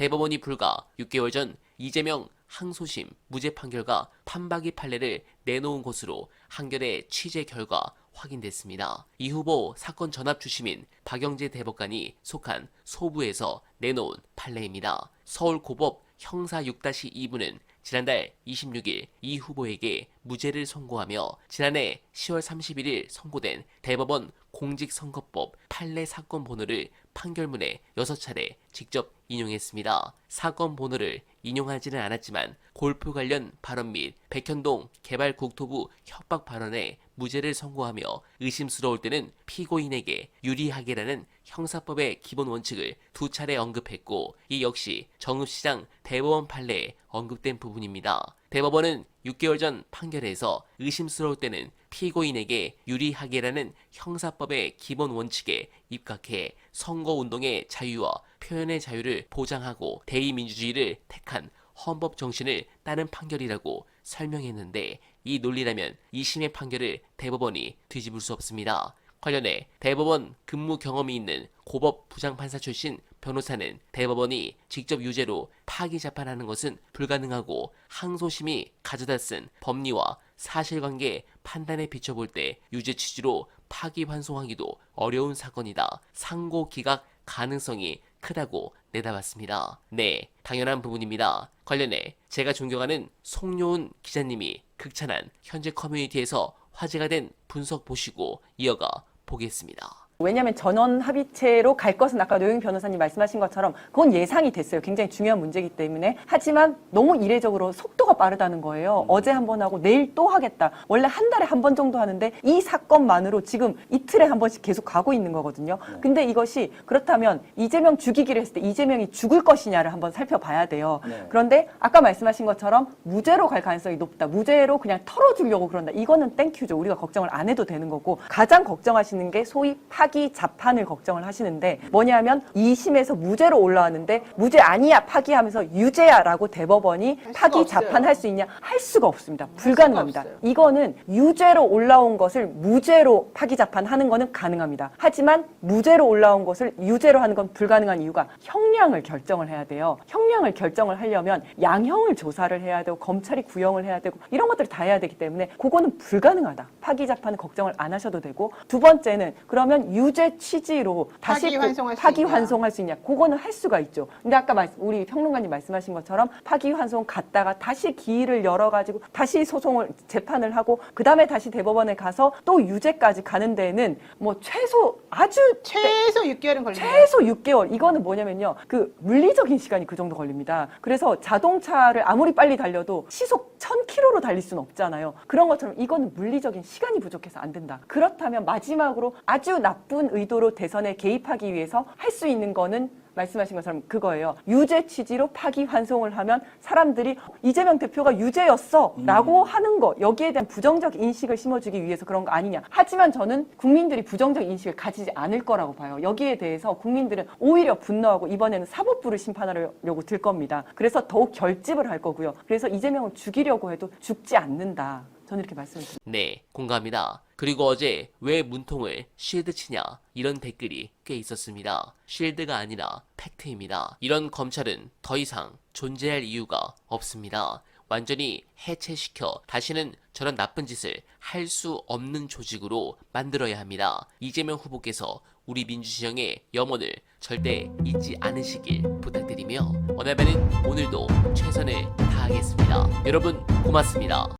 대법원이 불과 6개월 전 이재명 항소심 무죄 판결과 판박이 판례를 내놓은 것으로 한겨레 취재 결과 확인됐습니다. 이 후보 사건 전압 주심인 박영재 대법관이 속한 소부에서 내놓은 판례입니다. 서울고법 형사 6-2부는 지난달 26일 이 후보에게 무죄를 선고하며 지난해 10월 31일 선고된 대법원 공직선거법 판례 사건 번호를 판결문에 6차례 직접 인용했습니다. 사건 번호를 인용하지는 않았지만 골프 관련 발언 및 백현동 개발국토부 협박 발언에 무죄를 선고하며 의심스러울 때는 피고인에게 유리하게라는 형사법의 기본 원칙을 2차례 언급했고 이 역시 정읍시장 대법원 판례에 언급된 부분입니다. 대법원은 6개월 전 판결에서 의심스러울 때는 피고인에게 유리하게라는 형사법의 기본 원칙에 입각해 선거운동의 자유와 표현의 자유를 보장하고 대의민주주의를 택한 헌법 정신을 따른 판결이라고 설명했는데 이 논리라면 2심의 판결을 대법원이 뒤집을 수 없습니다. 관련해 대법원 근무 경험이 있는 고법 부장판사 출신 변호사는 대법원이 직접 유죄로 파기 재판하는 것은 불가능하고 항소심이 가져다 쓴 법리와 사실관계 판단에 비춰볼 때 유죄 취지로 파기 환송하기도 어려운 사건이다. 상고 기각 가능성이 크다고 내다봤습니다. 네, 당연한 부분입니다. 관련해 제가 존경하는 송요은 기자님이 극찬한 현재 커뮤니티에서 화제가 된 분석 보시고 이어가 보겠습니다. 왜냐하면 전원 합의체로 갈 것은 아까 노영 변호사님 말씀하신 것처럼 그건 예상이 됐어요. 굉장히 중요한 문제이기 때문에. 하지만 너무 이례적으로 속도가 빠르다는 거예요. 어제 한 번 하고 내일 또 하겠다. 원래 한 달에 한 번 정도 하는데 이 사건만으로 지금 이틀에 한 번씩 계속 가고 있는 거거든요. 근데 이것이 그렇다면 이재명 죽이기를 했을 때 이재명이 죽을 것이냐를 한번 살펴봐야 돼요. 그런데 아까 말씀하신 것처럼 무죄로 갈 가능성이 높다. 무죄로 그냥 털어주려고 그런다. 이거는 땡큐죠. 우리가 걱정을 안 해도 되는 거고 가장 걱정하시는 게 소위 파기 자판을 걱정을 하시는데 뭐냐면 2심에서 무죄로 올라왔는데 무죄 아니야 파기하면서 유죄야라고 대법원이 파기 자판할 수 있냐? 할 수가 없습니다. 불가능합니다. 이거는 유죄로 올라온 것을 무죄로 파기 자판하는 거는 가능합니다. 하지만 무죄로 올라온 것을 유죄로 하는 건 불가능한 이유가 형량을 결정을 해야 돼요. 형량을 결정을 하려면 양형을 조사를 해야 되고 검찰이 구형을 해야 되고 이런 것들을 다 해야 되기 때문에 그거는 불가능하다. 파기 자판은 걱정을 안 하셔도 되고 두 번째는 그러면 유죄 취지로 다시 파기 환송할 수 있냐? 그거는 할 수가 있죠. 근데 아까 우리 평론가님 말씀하신 것처럼 파기 환송 갔다가 다시 기일을 열어가지고 다시 소송을 재판을 하고 그 다음에 다시 대법원에 가서 또 유죄까지 가는 데는 뭐 최소 6개월은 걸립니다. 최소 6개월. 이거는 뭐냐면요. 그 물리적인 시간이 그 정도 걸립니다. 그래서 자동차를 아무리 빨리 달려도 시속 1000km로 달릴 수는 없잖아요. 그런 것처럼 이거는 물리적인 시간이 부족해서 안 된다. 그렇다면 마지막으로 아주 나쁜 의도로 대선에 개입하기 위해서 할 수 있는 거는 말씀하신 것처럼 그거예요. 유죄 취지로 파기 환송을 하면 사람들이 이재명 대표가 유죄였어 라고 하는 거 여기에 대한 부정적 인식을 심어주기 위해서 그런 거 아니냐. 하지만 저는 국민들이 부정적 인식을 가지지 않을 거라고 봐요. 여기에 대해서 국민들은 오히려 분노하고 이번에는 사법부를 심판하려고 들 겁니다. 그래서 더욱 결집을 할 거고요. 그래서 이재명을 죽이려고 해도 죽지 않는다. 저는 이렇게 말씀드립니다. 네, 공감합니다. 그리고 어제 왜 문통을 쉴드 치냐 이런 댓글이 꽤 있었습니다. 쉴드가 아니라 팩트입니다. 이런 검찰은 더 이상 존재할 이유가 없습니다. 완전히 해체시켜 다시는 저런 나쁜 짓을 할 수 없는 조직으로 만들어야 합니다. 이재명 후보께서 우리 민주진영의 염원을 절대 잊지 않으시길 부탁드리며 원활바는 오늘도 최선을 다하겠습니다. 여러분 고맙습니다.